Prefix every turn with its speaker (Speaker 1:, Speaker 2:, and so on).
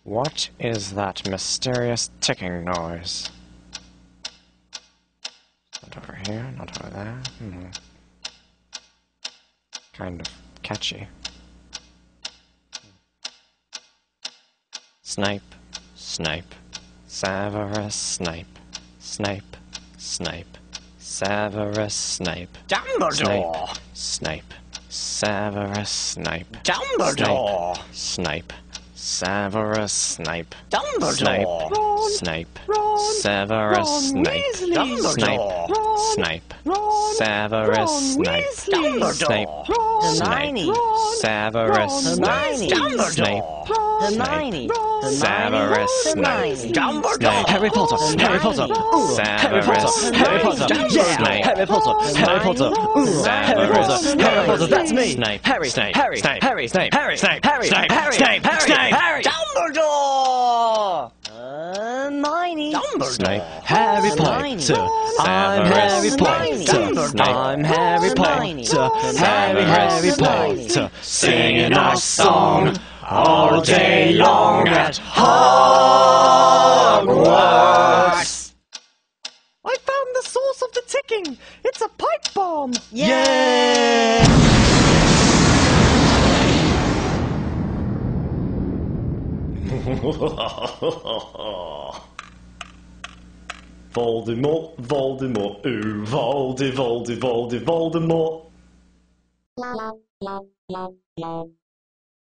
Speaker 1: What is that mysterious ticking noise? Not over here, not over there. Kind of catchy. Snipe, snipe, Severus Snape, Snape, Snape, Severus Snape.
Speaker 2: Dumbledore!
Speaker 1: Snape, Severus Snape.
Speaker 2: Dumbledore!
Speaker 1: Snape, Severus Snape.
Speaker 2: Dumbledore!
Speaker 1: Snape,
Speaker 2: Ron,
Speaker 1: Severus
Speaker 2: Ron
Speaker 1: Snape.
Speaker 2: Weasley.
Speaker 1: Snape,
Speaker 2: Ron,
Speaker 1: Snape,
Speaker 2: Ron,
Speaker 1: Severus
Speaker 2: Ron
Speaker 1: Snape.
Speaker 2: Weasley.
Speaker 1: Snape,
Speaker 2: Ron,
Speaker 1: Snape,
Speaker 2: Ron,
Speaker 1: Severus
Speaker 2: Ron
Speaker 1: Snape.
Speaker 2: Weasley.
Speaker 1: Snape,
Speaker 3: Hermione.
Speaker 1: Severus Snape.
Speaker 2: Dumbledore!
Speaker 3: Harry Potter. Harry Potter. Ooh, Harry Potter. Harry Potter. Yeah. Harry Potter. Harry Potter. Ooh, Harry Potter. Harry Potter. That's me.
Speaker 1: Snape.
Speaker 3: Harry.
Speaker 1: Snape.
Speaker 3: Harry.
Speaker 1: Snape.
Speaker 3: Harry.
Speaker 1: Snape.
Speaker 3: Harry.
Speaker 1: Snape.
Speaker 3: Harry.
Speaker 1: Snape.
Speaker 3: Harry.
Speaker 1: Snape.
Speaker 3: Harry.
Speaker 1: Snape.
Speaker 3: Harry.
Speaker 2: Dumbledore!
Speaker 3: Hermione.
Speaker 1: Snape.
Speaker 3: Harry
Speaker 2: Hermione.
Speaker 3: Potter. I'm Harry Potter. I'm Harry Potter. Harry Potter.
Speaker 1: Singing our song all day long at
Speaker 3: Hogwarts.
Speaker 2: I found the source of the ticking! It's a pipe bomb!
Speaker 3: Yeah.
Speaker 2: Voldemort, Voldemort, ooh, Voldemort.